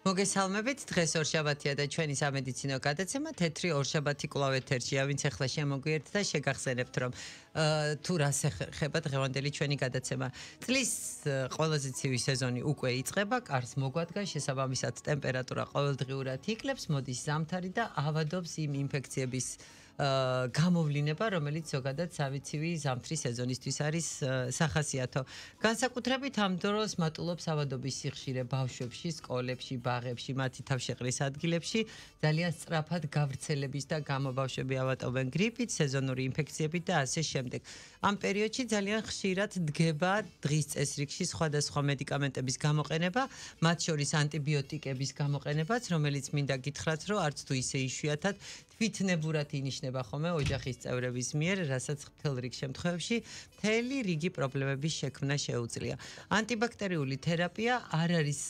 მოგესალმებით, დღეს ორშაბათია და ჩვენი სამედიცინო გადაცემა თეთრი ორშაბათი კვლავ ეთერშია, ვინც ახლა შემოგვიერთდა და შეგახსენებთ, რომ თუ რას ეხება დღევანდელი ჩვენი გადაცემა. წლის ყველაზე ცივი სეზონი უკვე იწყება, კარს მოგვადგა, შესაბამისად ტემპერატურა ყოველდღიურად იკლებს, მოდის ზამთარი და ავადობს იმ ინფექციების გამოვლინება, რომელიც ზოგადად სავიცივი ზამთრის სეზონისთვის არის სახასიათო. განსაკუთრებით ამ დროს მატულობს ავადობის სიხშირე ბავშვებში, სკოლებში, ბაღებში, მათი თავშეყრის ადგილებში, ძალიან სწრაფად გავრცელების და გამობავშვები ავატობენ გრიპით, სეზონური ინფექციებით და ასე შემდეგ. ამ პერიოდში ძალიან ხშირად დგება დღის წესრიგში სხვადასხვა მედიკამენტების გამოყენება, მათ შორის ანტიბიოტიკების გამოყენებაც, რომელიც მინდა გითხრათ, რომ არც თუ ისე იშვიათად თვითნებურად ინიშნება ხოლმე ოჯახის წევრების მიერ, რასაც მთელ რიგ შემთხვევებში მთელი რიგი პრობლემების შექმნა შეუძლია. ანტიბაქტერიული თერაპია არ არის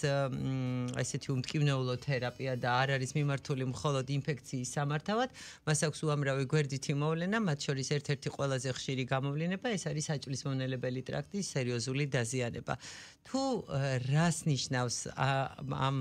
ესეთი უმტკივნეულო თერაპია და არ არის მიმართული მხოლოდ ინფექციის სამართავად, მას აქვს უამრავი გვერდითი მოვლენა, მათ შორის ერთ-ერთი ყველაზე ხშირი გამოვლინება ეს არის საჭმლის-მონელებელი ტრაქტის სერიოზული დაზიანება. თუ რას ნიშნავს ამ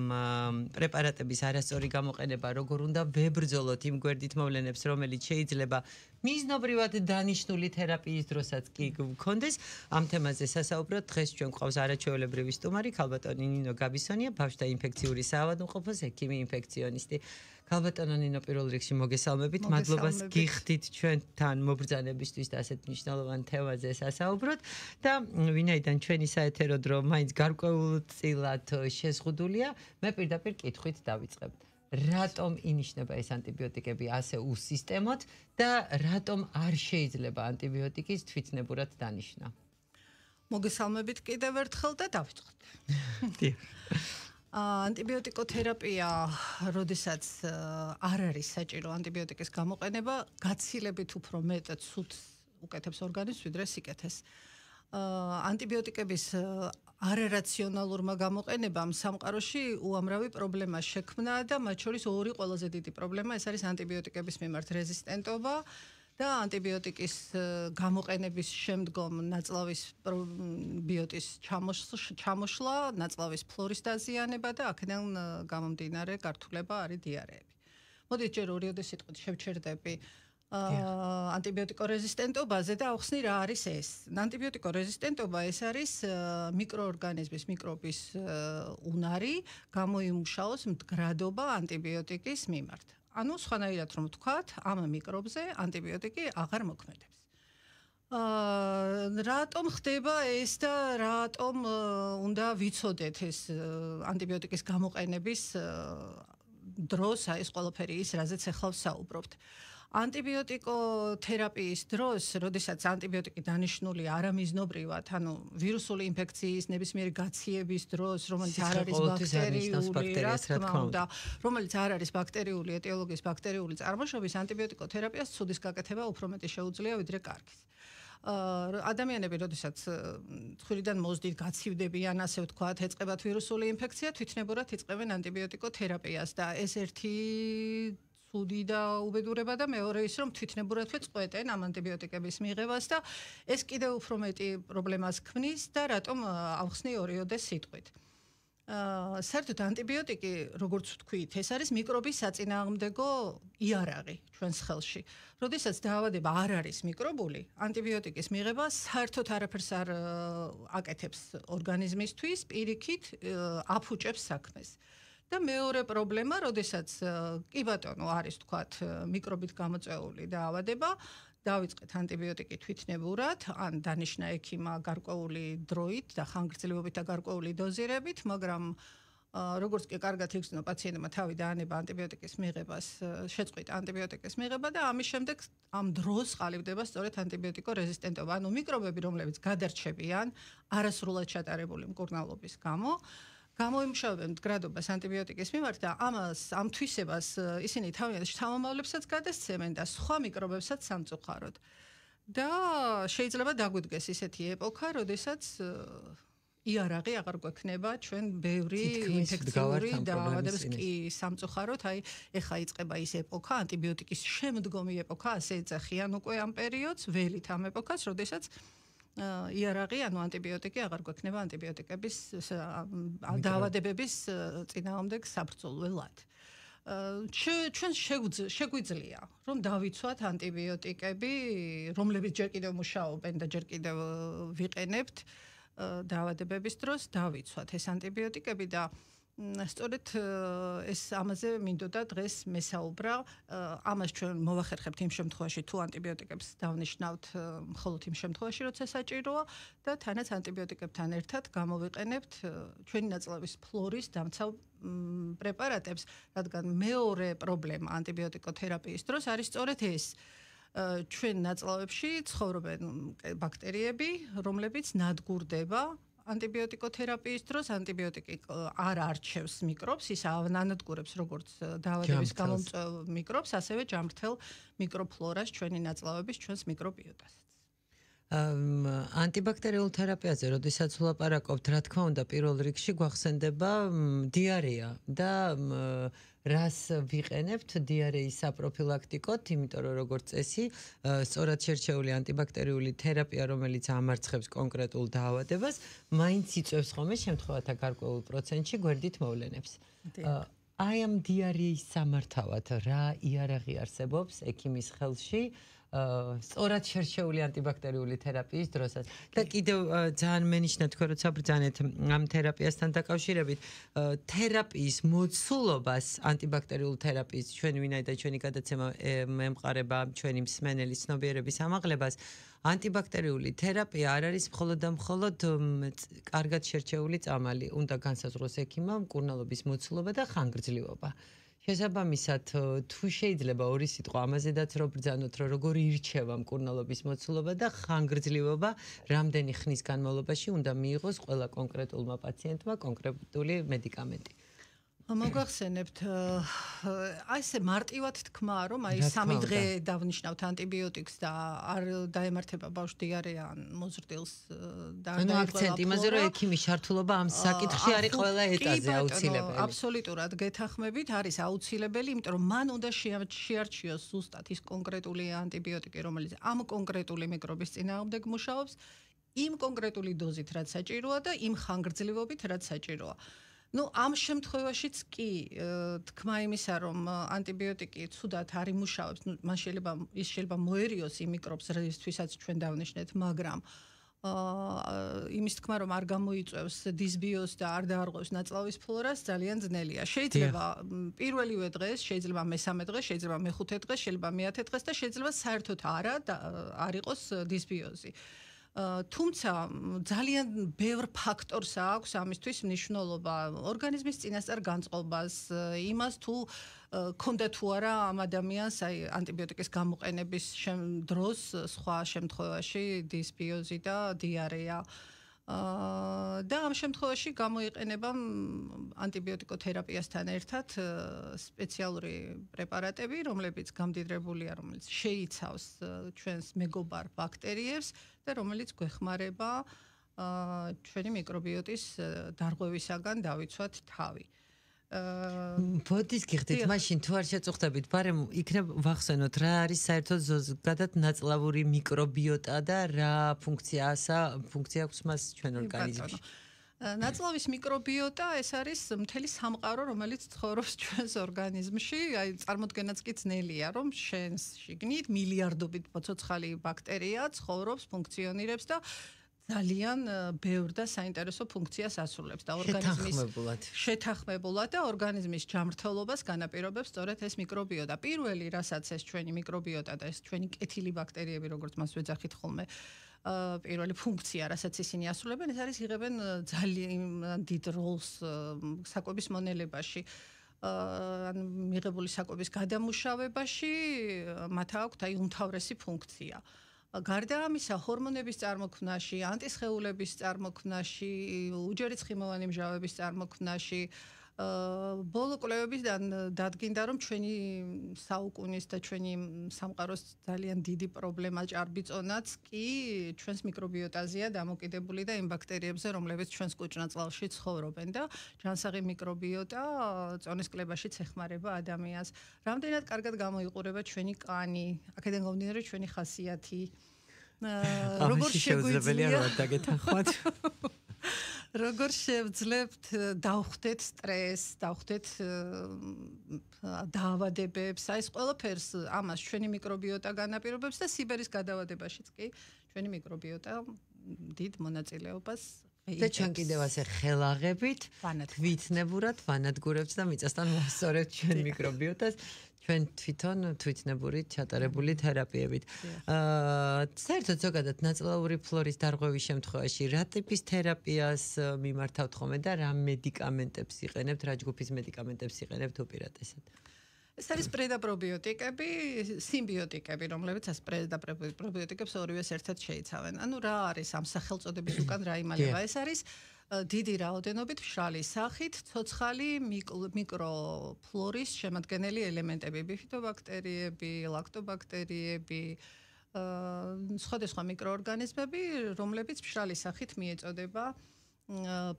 პრეპარატების არასწორი გამოყენება, როგორ უნდა ვებრძოლოთ იმ გვერდით მოვლენებს, რომელიც შეიძლება მიზნობრივად დანიშნული თერაპიის დროსაც კი გქონდეს, ამ თემაზე სასაუბროთ დღეს ჩვენ გვყავს არაჩვეულებრივი სტუმარი, ქალბატონი ნინო გაბისონია, ბავშვთა ინფექციური საავადმყოფოს ექიმი ინფექციონისტი. ქალბატონო ნინო, პირველ რიგში მოგესალმებით, მადლობას გიხდით ჩვენთან მობრძანებისთვის და ასეთ მნიშვნელოვან თემაზე სასაუბროთ და ვინაიდან ჩვენი საეთერო დრო მაინც გარკვეულწილად შეზღუდულია, მე პირდაპირ კითხვით დავიწყებ. რატომ ინიშნება ეს ანტიბიოტიკები ასე უსისტემოდ და რატომ არ შეიძლება ანტიბიოტიკის თვითნებურად დანიშნა? მოგესალმებით კიდევ ერთხელ და დავიწყოთ. ანტიბიოტიკოთერაპია, როდესაც არ არის საჭირო ანტიბიოტიკის გამოყენება, გაცილებით უფრო მეტად ცუდს უკეთებს ორგანიზმს, ვიდრე სიკეთეს. ანტიბიოტიკების არარაციონალურმა გამოყენებამ სამყაროში უამრავი პრობლემა შექმნა და მათ შორის ორი ყველაზე დიდი პრობლემა ეს არის ანტიბიოტიკების მიმართ რეზისტენტობა და ანტიბიოტიკის გამოყენების შემდგომ ნაწლავის ბიოტის ჩამოშლა, ნაწლავის ფლორის დაზიანება და აქედან გამომდინარე გართულება არის დიარეები. მოდით ჯერ ორიოდე სიტყვით შევჩერდები ანტიბიოტიკორეზისტენტობაზე და ავხსნი რა არის ეს. ანტიბიოტიკორეზისტენტობა ეს არის მიკროორგანიზმის, მიკრობის უნარი გამოიმუშაოს მდგრადობა ანტიბიოტიკის მიმართ. ანუ სხვანაირად რომ ვთქვათ, ამ მიკრობზე ანტიბიოტიკი აღარ მოქმედებს. რატომ ხდება ეს და რატომ უნდა ვიცოდეთ ეს ანტიბიოტიკის გამოყენების დროს ეს ყველაფერი ის, რაზეც ახლა ვსაუბრობთ. ანტიბიოტიკოთერაპიის დროს, როდესაც ანტიბიოტიკი დანიშნულია არამიზნობრივად, ანუ ვირუსული ინფექციის ნებისმიერი გაციების დროს, რომელიც არ არის ბაქტერიული, რა თქმა უნდა, რომელიც არ არის ბაქტერიული ეტიოლოგიის, ბაქტერიული წარმოშობის, ანტიბიოტიკოთერაპიას ცუდის გაკეთება უფრო მეტი შეუძლია, ვიდრე კარგის. ადამიანები, როდესაც ცხვირიდან მოზდით, გაცივდებიან, ასე ვთქვათ, ეწყებათ ვირუსული ინფექცია, თვითნებურად იწყებენ ანტიბიოტიკოთერაპიას და ეს ერთი ცუდი და უბედურება და მეორე ის, რომ თვითნებურადვე წყვეტენ ამ ანტიბიოტიკების მიღებას და ეს კიდევ უფრო მეტი პრობლემას ქმნის და რატომ ავხსნი ორიოდე სიტყვით. საერთოდ ანტიბიოტიკი, როგორც ვთქვით, ეს არის მიკრობის საწინააღმდეგო იარაღი ჩვენს ხელში. როდესაც დაავადება არ არის მიკრობული, ანტიბიოტიკის მიღება საერთოდ არაფერს არ აკეთებს ორგანიზმისთვის, პირიქით აფუჭებს საქმეს. და მეორე პრობლემა, როდესაც კი ბატონო არის თქვათ მიკრობით გამოწვეული დაავადება, დავიწყეთ ანტიბიოტიკი თვითნებურად, ან დანიშნა ექიმა გარკვეული დროით და ხანგრძლივობით და გარკვეული დოზირებით, მაგრამ როგორც კი კარგად იგრძნო პაციენტმა თავი დაანება ანტიბიოტიკის მიღებას, შეწყვიტა ანტიბიოტიკის მიღება და ამის შემდეგ ამ დროს ყალიბდება სწორედ ანტიბიოტიკორეზისტენტობა, ანუ მიკრობები, რომლებიც გადარჩებიან არასრულად ჩატარებული მკურნალობის გამო, გამოიმუშავებენ მდგრადობას ანტიბიოტიკის მიმართ და ამ თვისებას ისინი თავიანთ შთამომავლებსაც გადასცემენ და სხვა მიკრობებსაც სამწუხაროდ. და შეიძლება დაგვიდგეს ისეთი ეპოქა, როდესაც იარაღი აღარ გვექნება ჩვენ ბევრი ინფექციური დაავადების კი სამწუხაროდ, აი ეხა იწყება ის ეპოქა, ანტიბიოტიკის შემდგომი ეპოქა, ასე ეძახიან უკვე ამ პერიოდს, ველით ამ ეპოქას, როდესაც იარაღი, ანუ ანტიბიოტიკი აღარ გვექნება ანტიბიოტიკების დაავადებების წინააღმდეგ საბრძოლველად. ჩვენ შეგვიძლია რომ დავიცვათ ანტიბიოტიკები, რომლებიც ჯერ კიდევ მუშაობენ და ჯერ კიდევ ვიყენებთ დაავადებების დროს, დავიცვათ ეს ანტიბიოტიკები და სწორედ ეს ამაზე მინდოდა დღეს მესაუბრა. ამას ჩვენ მოვახერხებთ იმ შემთხვევაში, თუ ანტიბიოტიკებს დავნიშნავთ მხოლოდ იმ შემთხვევაში, როცა საჭიროა და თანაც ანტიბიოტიკებთან ერთად გამოვიყენებთ ჩვენი ნაწლავის ფლორის დამცავ პრეპარატებს, რადგან მეორე პრობლემა ანტიბიოტიკოთერაპიის დროს არის სწორედ ეს. ჩვენ ნაწლავებში ცხოვრობენ ბაქტერიები, რომლებიც ნადგურდება ანტიბიოტიკოთერაპიის დროს. ანტიბიოტიკი არ არჩევს მიკრობს, ის ანადგურებს როგორც დაავადების გამომწვევ მიკრობს, ასევე ჯამრთელ მიკროფლორას, ჩვენი ნაწლავების, ჩვენს მიკრობიოტას. ანტიბაქტერიულ თერაპიაზე, როდესაც ვლაპარაკობთ, რა თქმა უნდა, პირველ რიგში გვახსენდება დიარეა და რას ვიყენებთ დიარეის საპროფილაქტიკოდ, იმიტომ რომ როგორც წესი, სწორად შერჩეული ანტიბაქტერიული თერაპია, რომელიც ამარცხებს კონკრეტულ დაავადებას, მაინც იწვევს ხოლმე შემთხვევათა გარკვეულ პროცენტში გვერდით მოვლენებს. აი ამ დიარეის სამართავად რა იარაღი არსებობს ექიმის ხელში? სწორად შერჩეული ანტიბაქტერიული თერაპიის დროსაც. და კიდევ ძალიან მენიშნა თქვენ როცა ბრძანეთ ამ თერაპიასთან დაკავშირებით, თერაპიის მოცულობას ანტიბაქტერიულ თერაპიის ჩვენ ვინაიდან ჩვენი გადაცემა ემყარება ჩვენი მსმენელის ცნობიერების ამაღლებას, ანტიბაქტერიული თერაპია არ არის მხოლოდ და მხოლოდ კარგად შერჩეული წამალი, უნდა განსაზღვროს ექიმმა მკურნალობის მოცულობა და ხანგრძლივობა. შესაბამისად, თუ შეიძლება ორი სიტყვა ამაზედაც რო ბრძანოთ, რომ როგორი ირჩევა მკურნალობის მოცულობა და ხანგრძლივობა, რამდენი ხნის განმავლობაში უნდა მიიღოს ყველა კონკრეტულმა პაციენტმა კონკრეტული მედიკამენტი. მოგახსენებთ, აი ესე მარტივად თქვა, რომ აი 3 დღე დავნიშნავთ ანტიბიოტიკს და არ დაემართება ბავშვ დიარეა ან მოზრდილს და ანუ აქცენტი იმაზე, რომ ექიმის ჩართულობა ამ საკითხში არის ყველა ეტაზე აუცილებელი. აბსოლუტურად გეთანხმებით, არის აუცილებელი, იმიტომ რომ მან უნდა შეარჩიოს ზუსტად ის კონკრეტული ანტიბიოტიკი, რომელიც ამ კონკრეტული მიკრობის წინააღმდეგ მუშაობს, იმ კონკრეტული დოზით, რაც საჭიროა და იმ ხანგრძლივობით, რაც საჭიროა. Ну, ამ შემთხვევაშიც კი თქმა იმისა, რომ ანტიბიოტიკი ცუდად არ იმუშავებს, ну, მან შეიძლება მოერიოს იმ მიკრობს, რისთვისაც ჩვენ დავნიშნეთ, მაგრამ იმის თქმა, რომ არ გამოიწვევს დისბიოზს და არ დაარღვევს ნაწლავის ფლორას, ძალიან ძნელია. შეიძლება პირველივე დღეს, შეიძლება მესამე დღეს, შეიძლება მეხუთე დღეს, შეიძლება მეათე დღეს და შეიძლება საერთოდ არ იყოს დისბიოზი. თუმცა ძალიან ბევრ ფაქტორს აქვს ამისთვის მნიშვნელობა ორგანიზმის წინასწარ განწყობას, იმას თუ ქონდა თუ არა ამ ადამიანს აი ანტიბიოტიკის გამოყენების დროს სხვა შემთხვევაში დისბიოზი და დიარეა. და ამ შემთხვევაში გამოიყენება ანტიბიოტიკოთერაპიასთან ერთად სპეციალური პრეპარატები, რომლებიც გამდიდრებულია, რომელიც შეიცავს ჩვენს მეგობარ ბაქტერიებს და რომელიც გვეხმარება ჩვენი მიკრობიოტის დარღვევისაგან დავიცვათ თავი. ბოდის გიხდით, მაშინ თუ არ შეწუხდებით, ბარემ იქნებ ვახსენოთ რა არის საერთოდ ზოგადად ნაწლავური მიკრობიოტა და რა ფუნქცია აქვს მას ჩვენ ორგანიზმში. ნაწლავის მიკრობიოტა ეს არის მთელი სამყარო, რომელიც ცხოვრობს ჩვენს ორგანიზმში, აი წარმოდგენაც კი ძნელია, რომ შენს შიგნით მილიარდობით მოცოცხალი ბაქტერია ცხოვრობს, ფუნქციონირებს და ძალიან ბევრ და საინტერესო ფუნქციას ასრულებს და ორგანიზმის შეთანხმებულად და ორგანიზმის ჯამრთელობას განაპირობებს სწორედ ეს მიკრობიოტა. პირველი, რასაც ეს ჩვენი მიკრობიოტა და ეს ჩვენი კეთილი ბაქტერიები, როგორც მას ვეძახით ხოლმე, პირველი ფუნქცია, რასაც ისინი ასრულებენ, ეს არის იღებენ ძალიან დიდ როლს საკვების მონელებაში. ან მიღებული საკვების გადამუშავებაში მათ აქვთ აი უმთავრესი ფუნქცია. გარდა ამისა, ჰორმონების წარმოქმნაში, ანტისხეულების წარმოქმნაში, უჯერისხმოვანი მჟავების წარმოქმნაში, ბოლო კვლევებიდან დადგინდა, რომ ჩვენი საუკუნის და ჩვენი სამყაროს ძალიან დიდი პრობლემა ჭარბიწონაც კი ჩვენს მიკრობიოტაზეა დამოკიდებული და იმ ბაქტერიებზე, რომლებიც ჩვენს კუჭ-ნაწლავში ცხოვრობენ და ჯანსაღი მიკრობიოტა წონის კლებაშიც ეხმარება ადამიანს. რამდენად კარგად გამოიყურება ჩვენი კანი, აქედან გამომდინარე ჩვენი ხასიათი. როგორ შეგვიძლია დაგეთანხმოთ როგორ შევძლებთ დავხვდეთ სტრესს, დავხვდეთ დაავადებებს, აი ეს ყველაფერს ამას ჩვენი მიკრობიოტა განაპირობებს და სიბერის გადავადებაშიც კი ჩვენი მიკრობიოტა დიდ მონაწილეობას და ჩვენ კიდევ ასე ხელაღებით თვითნებურად ვანადგურებთ და მიწასთან ვასწორებთ ჩვენ მიკრობიოტას ჩვენ თვითონ თვითნებურით ჩატარებული თერაპიებით. საერთოდ ზოგადად ნაწლავური ფლორის დარღვევის შემთხვევაში რა ტიპის თერაპიას მიმართავთ ხოლმე და რა მედიკამენტებს იყენებთ, რა ჯგუფის მედიკამენტებს იყენებთ უპირატესად? ეს არის პრედაპრობიოტიკები, სიმბიოტიკები, რომლებიც ეს პრედაპრობიოტიკებს ორივეს ერთად შეიცავენ. ანუ რა არის ამ სახელწოდების უკან რა იმალება? ეს არის დიდი რაოდენობით მშრალი სახით ცოცხალი მიკროფლორის შემადგენელი ელემენტები, ბიფიდობაქტერიები, ლაქტობაქტერიები, სხვადასხვა მიკროორგანიზმები, რომლებიც მშრალი სახით მიეწოდება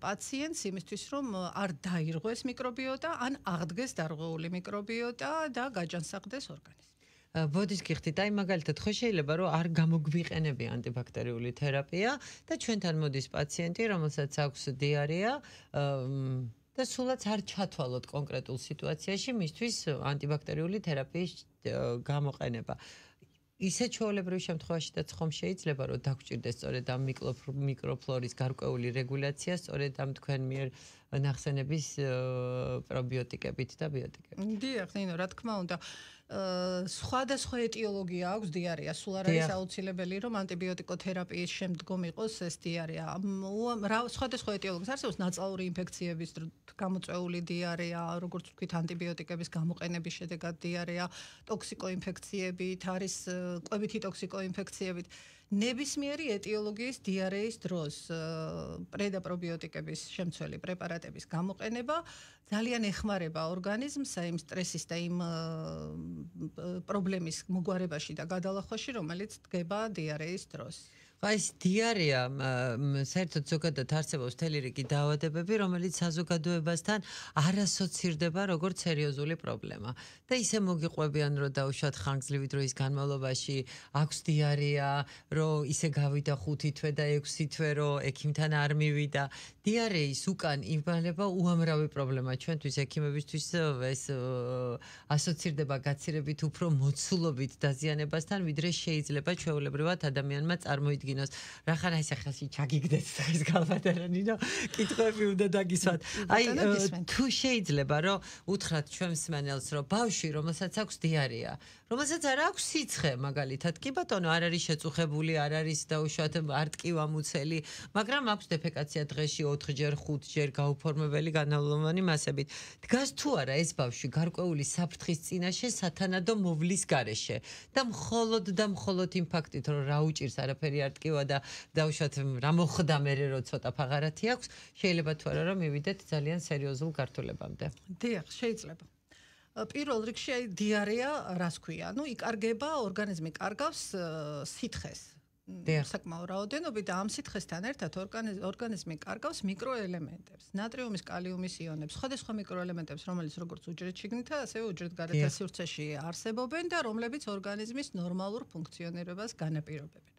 პაციენტს იმისთვის, რომ არ დაირღვეს მიკრობიოტა, ან აღდგეს დარღვეული მიკრობიოტა და გაჯანსაღდეს ორგანიზმი. ბოდის გიხდით, აი მაგალითად ხო შეიძლება რომ არ გამოგვიყენებია ანტიბაქტერიული თერაპია და ჩვენთან მოდის პაციენტი, რომელსაც აქვს დიარეა და სულაც არ ჩათვალოთ კონკრეტულ სიტუაციაში მისთვის ანტიბაქტერიული თერაპიის გამოყენება. ისე ჩვეულებრივ შემთხვევაშიც ხომ შეიძლება რომ დაგჭირდეს სწორედ ამ მიკროფლორის გარკვეული რეგულაცია სწორედ ამ თქვენ მიერ ნახსენების პრობიოტიკებით და ბიოტიკებით. დიახ, ნინო, რა თქმა უნდა. სხვადასხვა ეტიოლოგია აქვს დიარეას. სულ არ არის აუცილებელი რომ ანტიბიოტიკოთერაპიის შემდგომ იყოს ეს დიარეა. სხვადასხვა ეტიოლოგია არსებობს ნაწლავური ინფექციების გამოწვეული დიარეა, როგორც ვთქვით, ანტიბიოტიკების გამოყენების შედეგად დიარეა, ტოქსიკოინფექციებით, არის კვებითი ტოქსიკოინფექციებით. ნებისმიერი ეტიოლოგიის დიარეის დროს პრედაპრობიოტიკების შემცველი პრეპარატების გამოყენება ძალიან ეხმარება ორგანიზმს იმ სტრესის და იმ პრობლემის მოგვარებაში და გადალახვაში, რომელიც დგება დიარეის დროს. აი ეს დიარეა საერთოდ ზოგადად არსებობს მთელი რიგი დაავადებები, რომელიც საზოგადოებასთან არ ასოცირდება როგორც სერიოზული პრობლემა. და ისე მოგიყვებიან, რომ დაუშვათ ხანგრძლივი დროის განმავლობაში აქვს დიარეა, რომ ისე გავიდა 5 თვე და 6 თვე, რომ ექიმთან არ მივიდა. დიარეის უკან იმალება უამრავი პრობლემა. ჩვენთვის ექიმებისთვის ეს ასოცირდება გაცირებით უფრო მოცულობით დაზიანებასთან, ვიდრე შეიძლება ჩვეულებრივად ადამიანმა წარმოიდგინოს. რახან ეს ახალში ჩაგიგდეთ ეს გალბატერანი და კითხვები უნდა დაგისვათ. აი თუ შეიძლება რომ უთხრათ ჩვენ მსმენელს რომ ბავშვი რომელსაც აქვს დიარეა, რომელსაც არ აქვს სიცხე მაგალითად, კი ბატონო არ არის შეწუხებული, არ არის დაუშვათ არ ტკივამუცელი, მაგრამ აქვს დეფეკაცია დღეში 4-ჯერ 5-ჯერ გაუფორმებელი განალოვანი მასებით. დგას თუ არა ეს ბავშვი გარკვეული საფრთხის წინაშე სათანადო მოვლის გარეშე და მხოლოდ იმ ფაქტით რომ რა უჭირს არაფერი არ ტკივა და დაუშვათ რა მოხდა მერე რომ ცოტა ფაღარათი აქვს, შეიძლება თუ არა რომ მივიდეთ ძალიან სერიოზულ გართულებამდე. დიახ, შეიძლება. პირველ რიგში აი დიარეა რას ქვია? ნუ იკარგება, ორგანიზმი კარგავს სითხეს. საკმაო რაოდენობით და ამ სითხესთან ერთად ორგანიზმი კარგავს მიკროელემენტებს, ნატრიუმის, კალიუმის იონებს, სხვადასხვა მიკროელემენტებს, რომელიც როგორც უჯრედში შიგნითა, ასევე უჯრედგარეთა სივრცეში არსებობენ და რომლებიც ორგანიზმის ნორმალურ ფუნქციონირებას განაპირობებენ.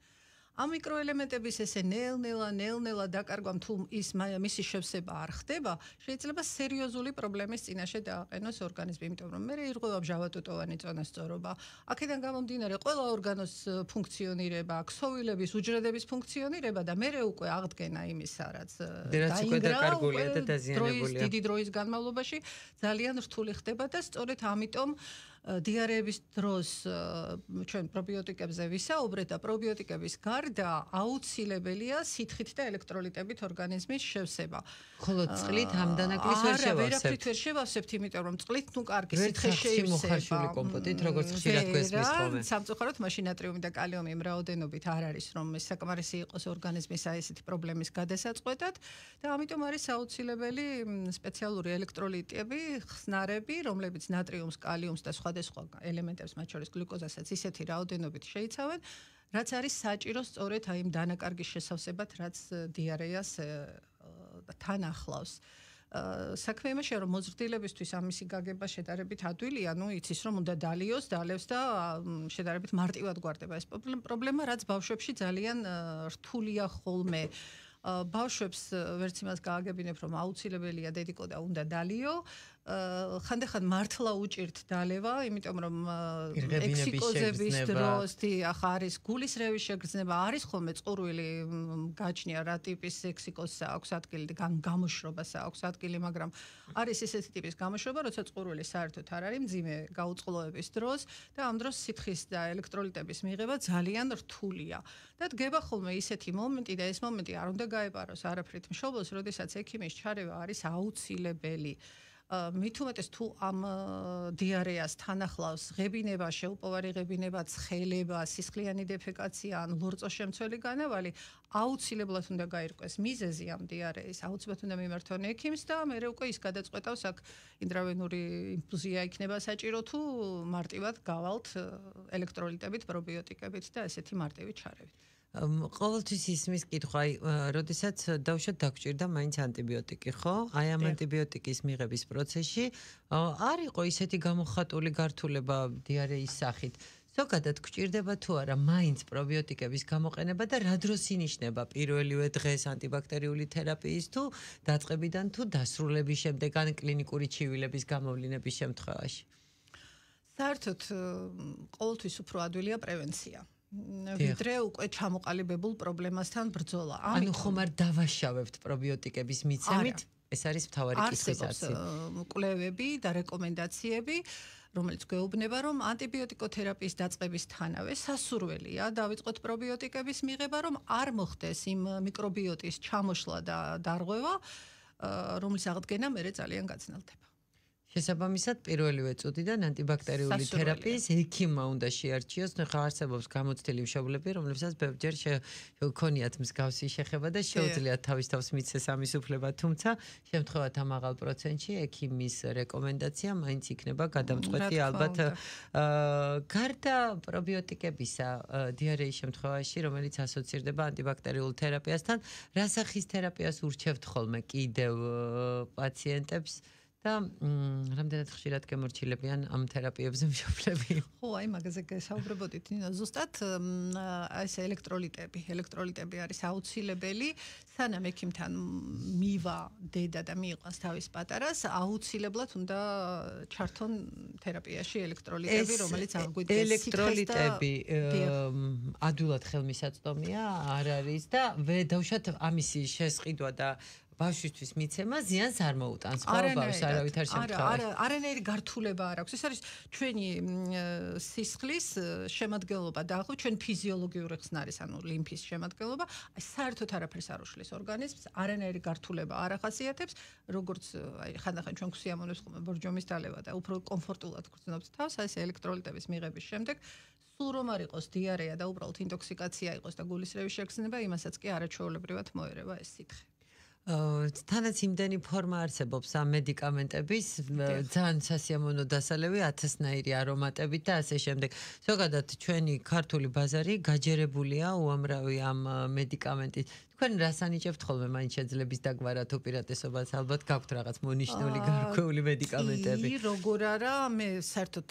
ამ მიკროელემენტების ესე ნელ-ნელა დაკარგვამ თუ მისი შევსება არ ხდება, შეიძლება სერიოზული პრობლემის წინაშე დააყენოს ორგანიზმი, იმიტომ რომ მე ირღვევა მჟავატუტოვანი წონასწორობა. აქედან გამომდინარე, ყველა ორგანოს ფუნქციონირება, ქსოვილების, უჯრედების ფუნქციონირება და მე უკვე აღდგენა იმისა, რაც დაინგრაულია და დაზიანებულია. დიდი დროის განმავლობაში ძალიან რთული ხდება და სწორედ ამიტომ დიარეების დროს ჩვენ პრობიოტიკებზე ვისაუბრეთ და პრობიოტიკების გარდა აუცილებელია სითხით და ელექტროლიტებით ორგანიზმის შევსება. ხოლო წყლით ამდანაკლის ვერ შევავსებთ. ვერაფრით ვერ შევავსებთ, იმიტომ რომ წყლით ნუ კარგი სითხე მოხარშული კომპოტით, როგორც ხშირად გვესმის ხოლმე. სამწუხაროდ მაშინ ნატრიუმი და კალიუმი იმ რაოდენობით არ არის, რომ ეს საკმარისი იყოს ორგანიზმის აი ესეთი პრობლემის გადასაწყვეტად და ამიტომ არის აუცილებელი სპეციალური ელექტროლიტები, ხსნარები, რომლებიც ნატრიუმს, კალიუმს და სხვა ელემენტებს, მათ შორის გლიკოზასაც ისეთი რაოდენობით შეიცავენ, რაც არის საჭირო სწორედ აი იმ დანაკარგის შესავსებად, რაც დიარეას თან ახლავს. საქმე იმაშია, რომ მოზრდილებისთვის ამისი გაგება შედარებით ადვილია, იცის რომ უნდა დალიოს, დალევს და შედარებით მარტივად გვარდება ეს პრობლემა, რაც ბავშვებში ძალიან რთულია ხოლმე. ბავშვებს ვერც იმას გააგებინებ, რომ აუცილებელია დედიკო და უნდა დალიო. ხანდახან მართლა უჭირთ დალევა, იმიტომ რომ ექსიკოზების დროს ახლა არის გულის რევის შეგრძნება, არის ხოლმე წყურვილი, გაჩნია რა ტიპის ექსიკოზსა აქვს ადგილი, გამოშრობასა აქვს ადგილი, მაგრამ არის ესეთი ტიპის გამოშრობა, როცა წყურვილი საერთოდ არ არის მძიმე გაუწყლოების დროს და ამ დროს სითხის და ელექტროლიტების მიღება ძალიან რთულია. და დგება ხოლმე ისეთი მომენტი და ეს მომენტი არ უნდა გაეპაროს არაფრით მშობელს, როდესაც ექიმის ჩარევა არის აუცილებელი. მით უმეტეს თუ ამ დიარეას თანახლავს ღებინება, შეუპოვარი ღებინება, ცხელება, სისხლიანი დეფეკაცია ან ლორწოშემცველი განავალი, აუცილებლად უნდა გაირკვეს მიზეზი ამ დიარეის, აუცილებლად უნდა მიმართონ ექიმს და მერე უკვე ის გადაწყვეტავს, აქ ინტრავენური ინფუზია იქნება საჭირო თუ მარტივად გავალთ ელექტროლიტებით, პრობიოტიკებით და ესეთი მარტივი ჩარევით. ყოველთვის ისმის კითხვა, როდესაც დავუშვათ დაგჭირდა მაინც ანტიბიოტიკი, ხო? აი ამ ანტიბიოტიკის მიღების პროცესში არ იყო ისეთი გამოხატული გართულება დიარეის სახით. ზოგადად გჭირდება თუ არა მაინც პრობიოტიკების გამოყენება და რა დროს ინიშნება პირველივე დღეს ანტიბაქტერიული თერაპიის თუ დაწყებიდან თუ დასრულების შემდეგ ან კლინიკური ჩივილების გამოვლინების შემთხვევაში? საერთოდ ყოველთვის უფრო ადვილია პრევენცია. ვიდრე უკვე ჩამოყალიბებულ პრობლემასთან ბრძოლა. ანუ ხომ არ დავაშავებთ პრობიოტიკების მიცემით? ეს არის მთავარი კითხვის არსი. კვლევები და რეკომენდაციები, რომელიც გვეუბნება, რომ ანტიბიოტიკოთერაპიის დაწყებისთანავე სასურველია დავიწყოთ პრობიოტიკების მიღება, რომ არ მოხდეს იმ მიკრობიოტის ჩამოშლა და დარღვევა, რომლის აღდგენა მერე ძალიან გაწნელდება. შესაბამისად, პირველივე წუთიდან ანტიბაქტერიული თერაპიის ექიმმა უნდა შეარჩიოს, ხა არსებობს გამოცდილი მშობლები, რომლებსაც ბევრჯერ ჰქონიათ მსგავსი შეხება და შეუძლიათ თავის თავს მიცეს ამის უფლება, თუმცა შემთხვევათა მაღალ პროცენტში ექიმის რეკომენდაცია მაინც იქნება გადამწყვეტი ალბათ. გარდა პრობიოტიკებისა, დიარეის შემთხვევაში, რომელიც ასოცირდება ანტიბაქტერიულ თერაპიასთან, რა სახის თერაპიას ურჩევთ ხოლმე კიდევ პაციენტებს? და რამდენად ხშირად გემორჩილებიან ამ თერაპიებზე მშობლები? ხო, აი მაგაზე გესაუბრებოდით, ნინა, ზუსტად ეს ელექტროლიტები არის აუცილებელი, სანამ ექიმთან მივა დედა და მიიყვანს თავის პატარას, აუცილებლად უნდა ჩართონ თერაპიაში ელექტროლიტები, რომელიც აღგვიდგეს ელექტროლიტები ადვილად ხელმისაწვდომია, არ არის და დავუშვათ ამისი შესყიდვა და ბავშვისთვის მიცემა ზიანს არ მოუტანს, ხო, ბავშვს არავითარ შემთხვევაში. არანაირი გართულება არ აქვს. ეს არის ჩვენი სისხლის შემადგენლობა და ახლა ჩვენ ფიზიოლოგიური ხსნარის, ანუ ლიმფის შემადგენლობა, აი საერთოდ არაფერს არ უშლის ორგანიზმს, არანაირი გართულება არ ახასიათებს, როგორც აი ხანდახან ჩვენ გვსიამოვნებს ხოლმე ბორჯომის დალევა და უფრო კომფორტულად გრძნობთ თავს, აი ეს ელექტროლიტების მიღების შემდეგ სულ რომ არ იყოს დიარეა და უბრალოდ ინტოქსიკაცია იყოს და გულის რევის შეგრძნება, იმასაც კი არაჩვეულებრივად მოერევა ეს სითხე. თანაც იმდენი ფორმა არსებობს ამ მედიკამენტების, ძალიან სასიამოვნო დასალევი, 1000-ნაირი არომატებით და ასე შემდეგ. ზოგადად ჩვენი ქართული ბაზარი გაჯერებულია უამრავი ამ მედიკამენტით. თქვენ რას ანიჭებთ ხოლმე მაინც შეძლების დაგვარათ უპირატესობას, ალბათ გაქვთ რაღაც მონიშნული გარკვეული მედიკამენტები. როგორ არა, მე საერთოდ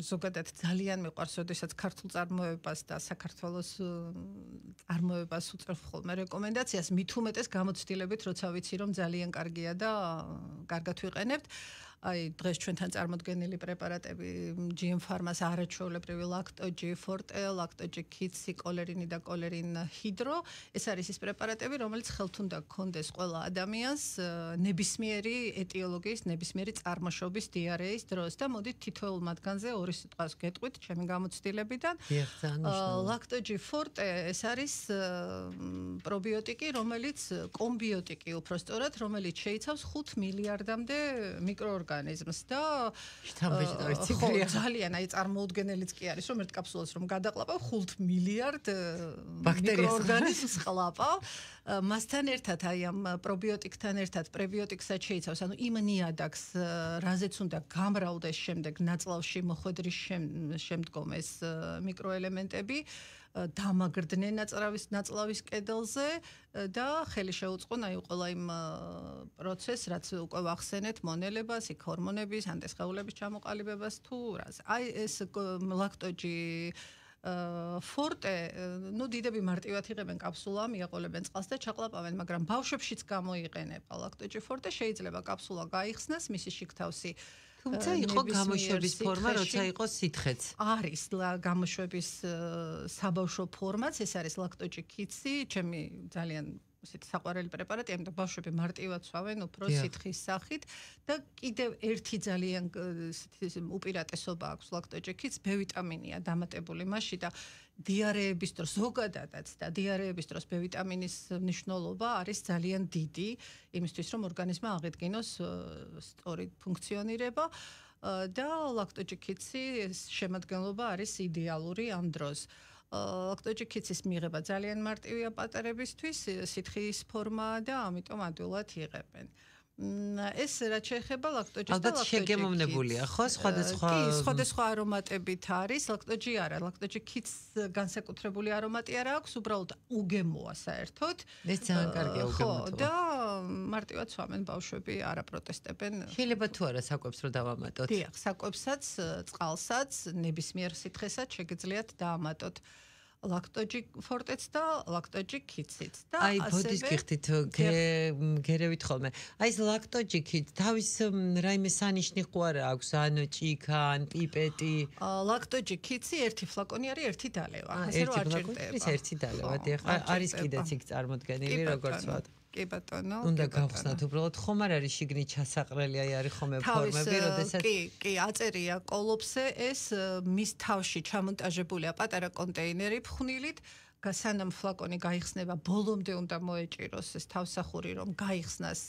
ზოგადად ძალიან მეყვარს, როდესაც ქართულ წარმოებას და საქართველოს წარმოებას უწევ ხოლმე რეკომენდაციას, მით უმეტეს გამოცდილებით, როცა ვიცი რომ ძალიან კარგია და კარგად ვიყენებთ. აი დღეს ჩვენთან წარმოდგენილი პრეპარატები GM Pharma-ს არაჩვეულებრივი ლაქტოჯი ფორტე, ლაქტოჯი კიცი, კოლერინი და კოლერინ ჰიდრო. ეს არის ის პრეპარატები, რომელიც ხელთ უნდა გქონდეს ყველა ადამიანს ნებისმიერი ეტიოლოგიის, ნებისმიერი წარმოშობის დიარეის დროს და მოდით თითოეულ მათგანზე ორი სიტყვას გეტყვით ჩემი გამოცდილებიდან. ლაქტოჯი ფორტე ეს არის პრობიოტიკი, რომელიც კომბიოტიკი უпростоრად, რომელიც შეიცავს 5 მილიარდამდე მიკროორგანიზმს და ძალიან აი წარმოუდგენელიც კი არის რომ ერთ კაფსულას რომ გადაყლაპავ 5 მილიარდ მიკროორგანიზმს ყლაპავ მასთან ერთად აი ამ პრობიოტიკთან ერთად პრებიოტიკსაც შეიცავს ანუ იმ ნიადაგს რაზეც უნდა გამრავლდეს შემდეგ ნაწლავში მოხვედრის შემდგომ ეს მიკროელემენტები დამაგრდნენ ნაწლავის კედელზე და ხელი შეუწყონ აი ყველა იმ პროცესს, რაც უკვე ვახსენეთ, მონელებას, იქ ჰორმონების, ანტისხეულების ჩამოყალიბებას თუ რას. აი ეს ლაქტოჯი ფორტე, დიდები მარტივად იღებენ კაფსულა, მიაყოლებენ წყალს და ჩაყლაპავენ, მაგრამ ბავშვებშიც გამოიყენება ლაქტოჯი ფორტე, შეიძლება კაფსულა გაიხსნას, მისი შიგთავსი თუმცა იყო გამოშვების ფორმა, როცა იყო სითხეც. არის გამოშვების საბავშვო ფორმაც, ეს არის ლაქტოჯი კიცი, ჩემი ძალიან ესეთი საყვარელი პრეპარატი, ამიტომ ბავშვები მარტივად სვავენ უფრო სითხის სახით და კიდევ ერთი ძალიან უპირატესობა აქვს ლაქტოჯი კიცს, B ვიტამინია დამატებული მასში და დიარეების დროს ზოგადადაც და დიარეების დროს B ვიტამინის მნიშვნელობა არის ძალიან დიდი, იმისთვის რომ ორგანიზმმა აღედგინოს სწორი ფუნქციონირება და ლაქტოჯი კიცის შემადგენლობა არის იდეალური ამ დროს. ლაქტოჯი კიცის მიღება ძალიან მარტივია პატარებისთვის, სითხის ფორმაა და ამიტომ ადვილად იღებენ. ეს რაც შეეხება ლაქტოჯის და ალბათ შეგემოვნებულია, ხო? სხვადასხვა არომატებით არის, ლაქტოჯი არა, ლაქტოჯი კიცს განსაკუთრებული არომატი არა აქვს, უბრალოდ უგემოა საერთოდ. ეს ძალიან კარგია უგემოთო. და მარტივად სვამენ ბავშვები, არა პროტესტებენ. შეიძლება თუ არა საკვებს რო დავამატოთ? დიახ, საკვებსაც, წყალსაც, ნებისმიერ სითხესაც შეგიძლიათ დაამატოთ. ლაქტოჯი ფორტეც და ლაქტოჯი კიციც და აი ბოდის გიხდით გერევით ხოლმე. აი ეს ლაქტოჯი კიც თავის რაიმე სანიშნი ხო არა აქვს ან ჭიქა ან პიპეტი. ლაქტოჯი კიცი ერთი ფლაკონი არის ერთი დალევა. ასე რომ არ ჭირდება. ერთი დალევა, დიახ. არის კიდეც იქ წარმოდგენილი როგორც ვთქვათ. კი ბატონო. უნდა გავხსნათ უბრალოდ ხომ არ არის შიგნით ჩასაყრელი, აი არის ხომ ფორმები, როდესაც კი, აწერია კოლოფზე ეს მის თავში ჩამონტაჟებულია პატარა კონტეინერი ფხვნილით, სანამ ფლაკონი გაიხსნება, ბოლომდე უნდა მოეჭიროს ეს თავსახური, რომ გაიხსნას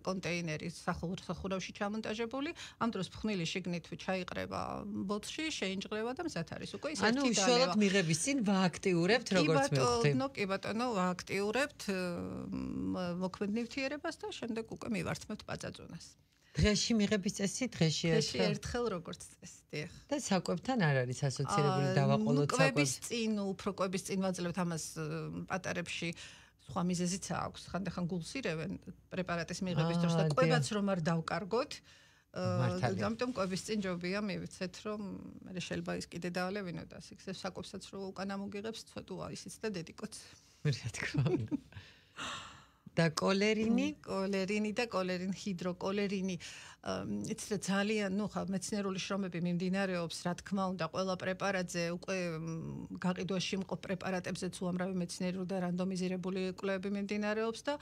კონტეინერი სახურავში ჩამონტაჟებული, ამ დროს ფხვნილი შიგნით ჩაიყრება ბოთლში, შეინჯღრება და მზად არის უკვე ის ერთი დალევა. ანუ უშუალოდ მიღების წინ ვააქტიურებთ როგორც მივხვდი. კი ბატონო, ვააქტიურებთ მოქმედ ნივთიერებას და შემდეგ უკვე მივართმევთ პაწაწუნას. დღეში მიღების წესი დღეში ერთხელ როგორც წესი, დიახ. და საკვებთან არ არის ასოცირებული დავაყოლოთ საკვებს. კვების წინ, უფრო კვების წინ ვაძლევთ ამას პატარებში სხვა მიზეზიც აქვს. ხანდახან გულს ირევენ პრეპარატის მიღების დროს და კვებაც რომ არ დავკარგოთ. ამიტომ კვების წინ ჯობია მივიცეთ, რომ მე შეიძლება ის კიდე დაალევინო და სიქსეს საკვებსაც რო უკან ამოგიღებს, ცოტა ისიც და დედიკოც. რა თქმა უნდა. და კოლერინი და კოლერინ ჰიდროკოლერინი იცით ძალიან ხა მეცნიერული შრომები მიმდინარეობს რა თქმა უნდა ყველა პრეპარატზე უკვე გაყიდვაში მყოფ პრეპარატებზეც უამრავი მეცნიერული და რანდომიზირებული კვლევები მიმდინარეობს და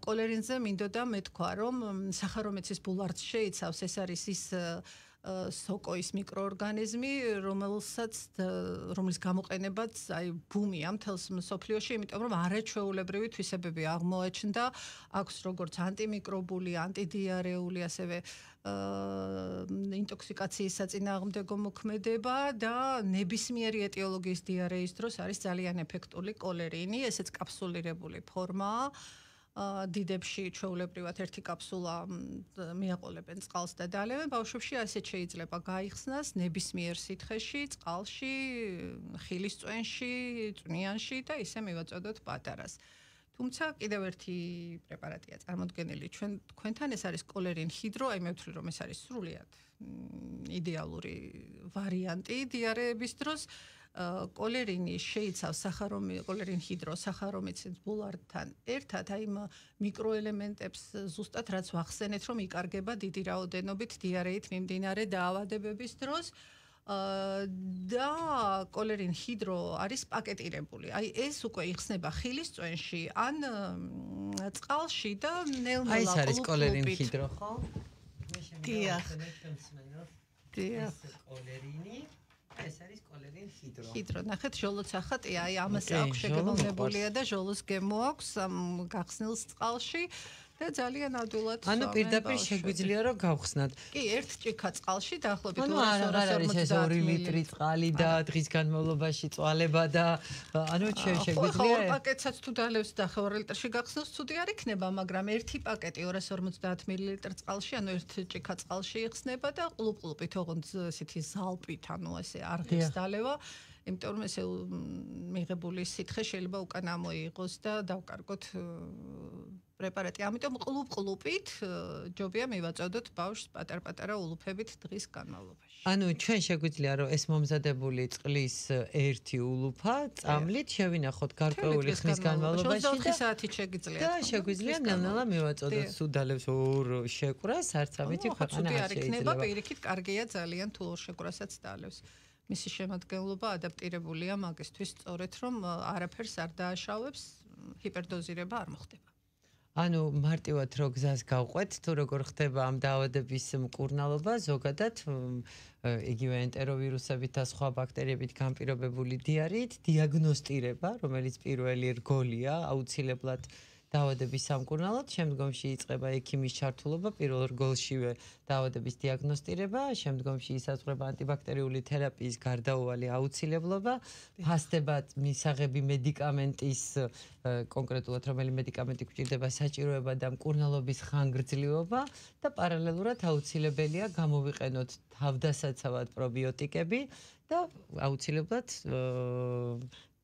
კოლერინზე მინდოდა მეთქვა რომ სახარომეცის ბულარდს შეიცავს ეს არის ის სოკოის მიკროორგანიზმი, რომლის გამოყენებაც აი ბუმია მთელს მსოფლიოში, იმიტომ რომ არაჩვეულებრივი თვისებები აღმოაჩნდა, აქვს როგორც ანტიმიკრობული, ანტიდიარეული, ასევე ინტოქსიკაციის საწინააღმდეგო მოქმედება და ნებისმიერი ეტიოლოგიის დიარეის დროს არის ძალიან ეფექტური კოლერინი, ესეც კაფსულირებული ფორმაა. დიდებში ჩვეულებრივად ერთი კაფსულა მიაყოლებენ წყალს და დალევენ ბავშვებში ასეთ შეიძლება გაიხსნას ნებისმიერ სითხეში, წყალში, ხილის წვენში, წვნიანში და ისე მივაწოდოთ პატარას. თუმცა კიდევ ერთი პრეპარატია წარმოდგენილი თქვენთან ეს არის კოლერინ ჰიდრო, აი მე ვთვლი რომ ეს არის სრულიად იდეალური ვარიანტი დიარეების დროს. კოლერინი შეიცავს კოლერინ ჰიდრო სახარომეცის ბულარდთან ერთად აი იმ მიკროელემენტებს ზუსტად რაც ვახსენეთ რომ იკარგება დიდი რაოდენობით დიარეით მიმდინარე დაავადებების დროს და კოლერინ ჰიდრო არის პაკეტირებული. აი ეს უკვე იხსნება ხილის წვენში ან წყალში და ნელ-ნელა ეს არის კოლერინ ჰიდრო, ხო? დიახ. ეს კოლერინი ეს არის კოლერინ ჰიდრო. ჰიდრო, ნახეთ, ჟოლოც ახატია, აი ამას აქვს შეგემოვნებულია და ჟოლოს გემო აქვს გახსნილ წყალში და ძალიან ადვილად სვამენ. ანუ პირდაპირ შეგვიძლია რომ გავხსნათ. კი, ერთ ჭიქა წყალში დაახლოებით 250 2 ლიტრი წყალი და დღის განმავლობაში წვალება და ანუ შეგვიძლია ორ პაკეტსაც თუ დალევს და 2 ლიტრში გახსნოს, ცუდი არ იქნება, მაგრამ ერთი პაკეტი 250 მილილიტრ წყალში, ანუ ერთ ჭიქა წყალში იხსნება და ყლუპ-ყლუპით ოღონდ ესეთი ზალპით, ანუ ესე არღებს დალევა. იმიტომ რომ ესე მიღებული სითხე შეიძლება უკან ამოიღოს და დავკარგოთ პრეპარატი. ამიტომ ყლუპ-ყლუპით ჯობია მივაწოდოთ ბავშვს პატარ-პატარა ულუფებით დღის განმავლობაში. ანუ ჩვენ შეგვიძლია რომ ეს მომზადებული წყლის ერთი ულუფა წამლით შევინახოთ გარკვეული ხნის განმავლობაში 24 საათით შეგიძლიათ. და შეგვიძლია ნელ-ნელა მივაწოდოთ სუდალებს ორ შეკვრას არც ამითი ქვეყანა არ შეიძლება. პირიქით კარგია ძალიან თუ ორ შეკვრასაც დალევს. მისი შემადგენლობა ადაპტირებულია მაგისთვის სწორედ რომ არაფერს არ დააშავებს, ჰიპერდოზირება არ მოხდება. ანუ მარტივად რო გზას გავყვეთ თუ როგორ ხდება ამ დაავადების მკურნალობა ზოგადად იგივე ენტეროვირუსებით და სხვა ბაქტერიებით განპირობებული დიარით დიაგნოსტირება რომელიც პირველი რგოლია აუცილებლად დაავადების სამკურნალოდ, შემდგომში იწყება ექიმის ჩართულობა, პირველ რგოლშივე დაავადების დიაგნოსტირება, შემდგომში ისაზღვრება ანტიბაქტერიული თერაპიის გარდაუვალი აუცილებლობა, ფასდება მისაღები მედიკამენტის კონკრეტულად რომელი მედიკამენტი გვჭირდება საჭიროება და მკურნალობის ხანგრძლივობა და პარალელურად აუცილებელია გამოვიყენოთ თავდასაცავად პრობიოტიკები და აუცილებლად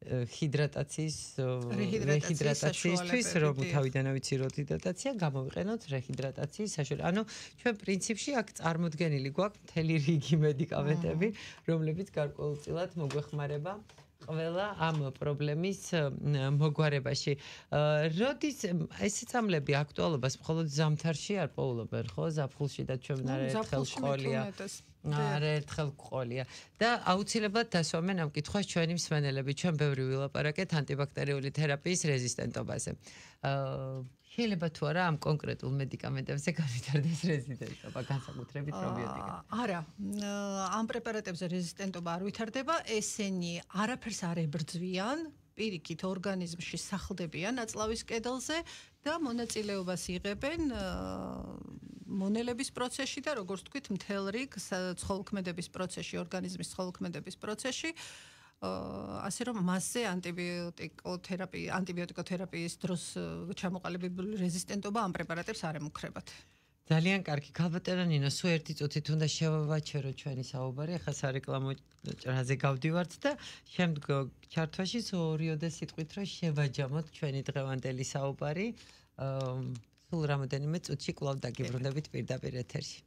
რეჰიდრატაციისთვის რომ თავიდანვე ვიცი რომ ჰიდრატაცია გამოვიყენოთ რეჰიდრატაციის საშუალება. ანუ ჩვენ პრინციპში აქ წარმოდგენილი გვაქვს მთელი რიგი მედიკამენტები, რომლებიც გარკვეულწილად მოგვეხმარება ყველა ამ პრობლემის მოგვარებაში. როდის ეს წამლები აქტუალობას მხოლოდ ზამთარში არ პოულობენ, ხო? ზაფხულში და ჩვენ ერთხელ ყოლია. ერთხელ ყოლია. და აუცილებლად დასვამენ ამ კითხვას ჩვენი მსმენელები. ჩვენ ბევრი ვილაპარაკეთ ანტიბაქტერიული თერაპიის რეზისტენტობაზე. შეიძლება თუ არა ამ კონკრეტულ მედიკამენტებზე განვითარდეს რეზისტენტობა, განსაკუთრებით პრობიოტიკები? არა, ამ პრეპარატებზე რეზისტენტობა არ ვითარდება, ესენი არაფერს არ ებრძვიან, პირიქით ორგანიზმში სახლდებიან ნაწლავის კედელზე და მონაწილეობას იღებენ მონელების პროცესში და როგორც თქვით, მთელ რიგ ცხოველქმედების პროცესში, ორგანიზმის ცხოველქმედების პროცესში. ასე რომ მასზე ანტიბიოტიკოთერაპიის დროს ჩამოყალიბებული რეზისტენტობა ამ პრეპარატებს არ ემუქრებათ. ძალიან კარგი, ქალბატონო ნინო, სულ ერთი წუთით უნდა შევავაჩერო ჩვენი საუბარი, ახლა სარეკლამო ჭრაზე გავდივართ და შემდგომ ჩართვაში ორიოდე სიტყვით რომ შევაჯამოთ ჩვენი დღევანდელი საუბარი. სულ რამოდენიმე წუთში კვლავ დაგიბრუნდებით პირდაპირ ეთერში.